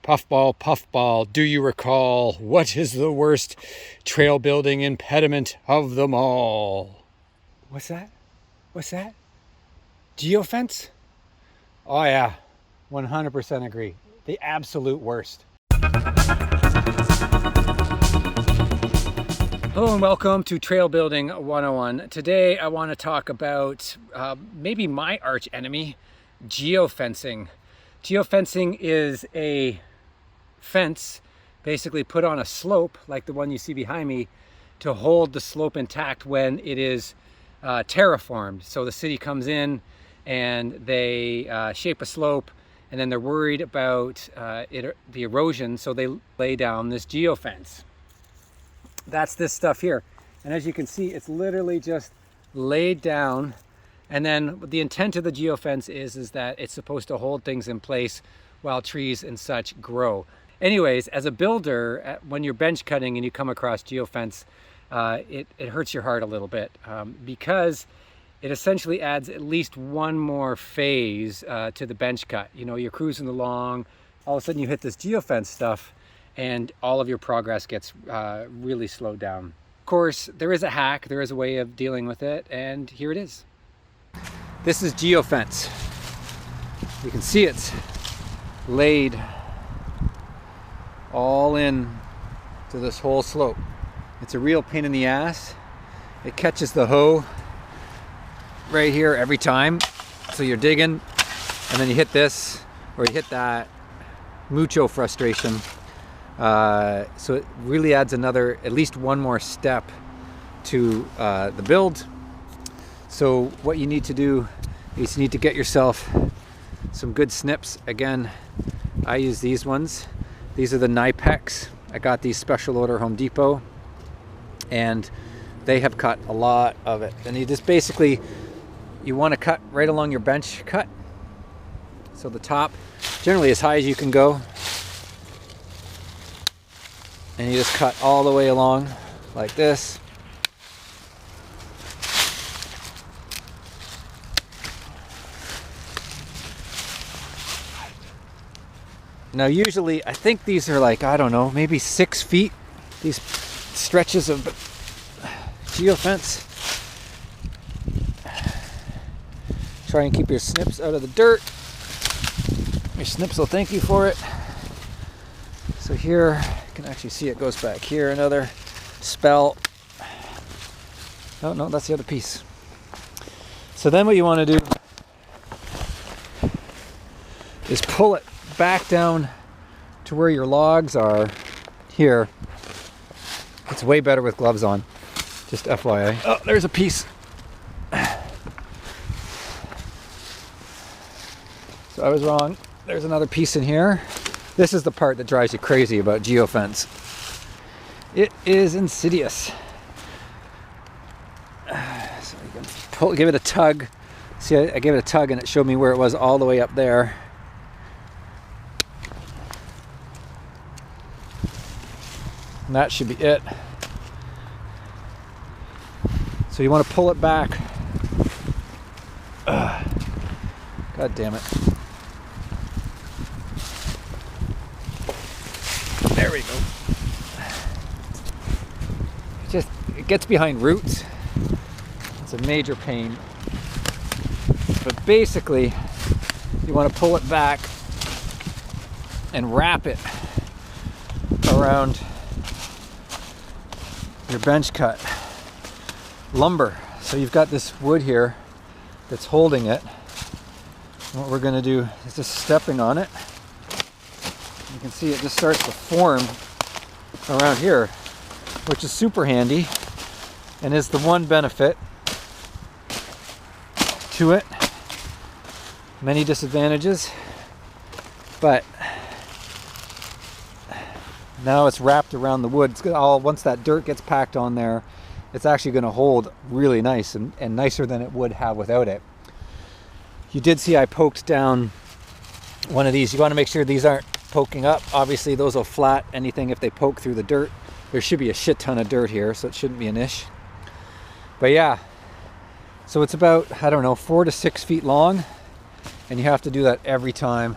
Puffball, do you recall what is the worst trail building impediment of them all? What's that? What's that? Geofence? Oh yeah, 100% agree. The absolute worst. Hello and welcome to Trail Building 101. Today I want to talk about maybe my arch enemy, geofencing. Geofencing is a fence basically put on a slope like the one you see behind me to hold the slope intact when it is terraformed. So the city comes in and they shape a slope, and then they're worried about the erosion, so they lay down this geofence. That's this stuff here, and as you can see, it's literally just laid down. And then the intent of the geofence is that it's supposed to hold things in place while trees and such grow. Anyways, as a builder, when you're bench cutting and you come across geofence, it hurts your heart a little bit because it essentially adds at least one more phase to the bench cut. You know, you're cruising along, all of a sudden you hit this geofence stuff, and all of your progress gets really slowed down. Of course, there is a hack, there is a way of dealing with it, and here it is. This is geofence. You can see it's laid all in to this whole slope. It's a real pain in the ass. It catches the hoe right here every time. So you're digging and then you hit this or you hit that. Mucho frustration. So it really adds at least one more step to the build. So what you need to do is you need to get yourself some good snips. Again, I use these ones. These are the Nipex. I got these special order Home Depot, and they have cut a lot of it. And you just basically, you want to cut right along your bench cut. So the top, generally as high as you can go. And you just cut all the way along like this. Now usually, I think these are like, I don't know, maybe 6 feet, these stretches of geofence. Try and keep your snips out of the dirt. Your snips will thank you for it. So here, you can actually see it goes back here, another spell. Oh no, that's the other piece. So then what you want to do is pull it back down to where your logs are here. It's way better with gloves on, just FYI. Oh, there's a piece. So I was wrong. There's another piece in here. This is the part that drives you crazy about geofence. It is insidious. So you can give it a tug. See, I gave it a tug and it showed me where it was all the way up there. And that should be it. So you want to pull it back. God damn it. There we go. It gets behind roots. It's a major pain. But basically, you want to pull it back and wrap it around your bench cut lumber. So you've got this wood here that's holding it. And what we're going to do is just stepping on it. You can see it just starts to form around here, which is super handy and is the one benefit to it. Many disadvantages, but now it's wrapped around the wood. It's all, once that dirt gets packed on there, it's actually going to hold really nice and nicer than it would have without it. You did see I poked down one of these. You want to make sure these aren't poking up. Obviously those will flat anything if they poke through the dirt. There should be a shit ton of dirt here, so it shouldn't be an issue. But yeah, so it's about, I don't know, 4 to 6 feet long, and you have to do that every time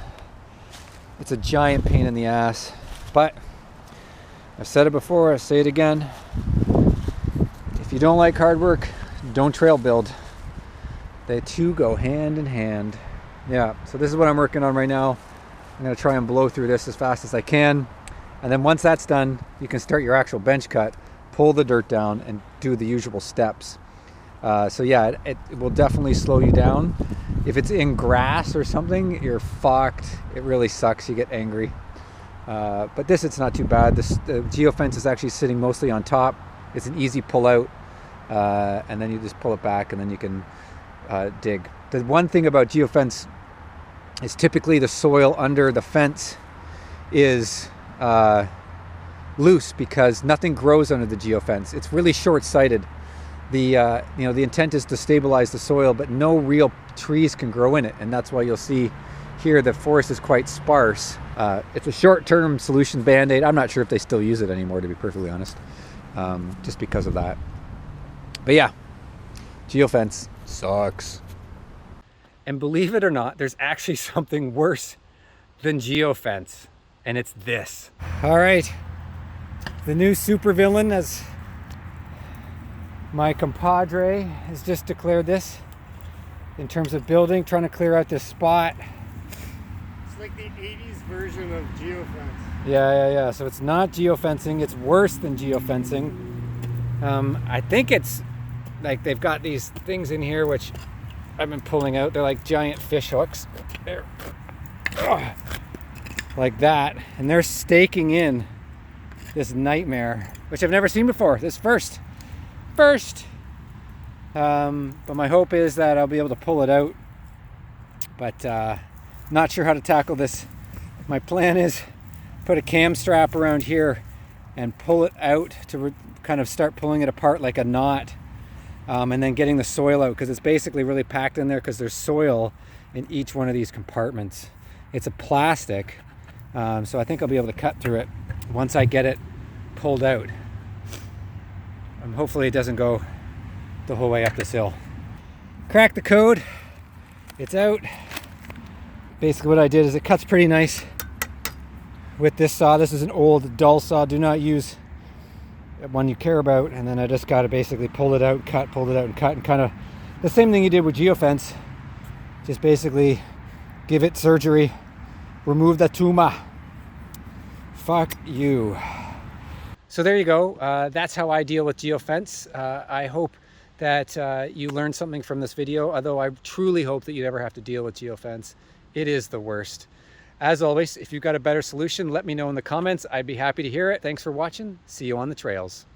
It's a giant pain in the ass, but I've said it before, I'll say it again. If you don't like hard work, don't trail build. They two go hand in hand. Yeah, so this is what I'm working on right now. I'm gonna try and blow through this as fast as I can. And then once that's done, you can start your actual bench cut, pull the dirt down, and do the usual steps. So yeah, it will definitely slow you down. If it's in grass or something, you're fucked. It really sucks, you get angry. But this, it's not too bad. The Geo Fence is actually sitting mostly on top. It's an easy pull out, and then you just pull it back and then you can dig. The one thing about Geo Fence is typically the soil under the fence is loose because nothing grows under the Geo Fence. It's really short-sighted. The intent is to stabilize the soil, but no real trees can grow in it, and that's why you'll see here the forest is quite sparse. It's a short-term solution band-aid. I'm not sure if they still use it anymore, to be perfectly honest, just because of that. But yeah, Geo Fence sucks. And believe it or not, there's actually something worse than Geo Fence, and it's this. All right, the new supervillain, as my compadre has just declared this, in terms of building, trying to clear out this spot. It's like the 80s version of Geofence. Yeah. So it's not geofencing, it's worse than geofencing. I think it's like they've got these things in here which I've been pulling out. They're like giant fish hooks. There. Like that. And they're staking in this nightmare, which I've never seen before. This first. But my hope is that I'll be able to pull it out. But not sure how to tackle this. My plan is put a cam strap around here and pull it out to kind of start pulling it apart like a knot, and then getting the soil out, because it's basically really packed in there because there's soil in each one of these compartments. It's a plastic, so I think I'll be able to cut through it once I get it pulled out. Hopefully it doesn't go the whole way up this hill. Cracked the code, it's out. Basically what I did is it cuts pretty nice with this saw. This is an old dull saw. Do not use one you care about. And then I just got to basically pull it out, pull it out and cut, and kind of the same thing you did with Geofence. Just basically give it surgery, remove the tumor. Fuck you. So there you go. That's how I deal with Geofence. I hope that you learned something from this video, although I truly hope that you never have to deal with Geofence. It is the worst. As always, if you've got a better solution, let me know in the comments. I'd be happy to hear it. Thanks for watching. See you on the trails.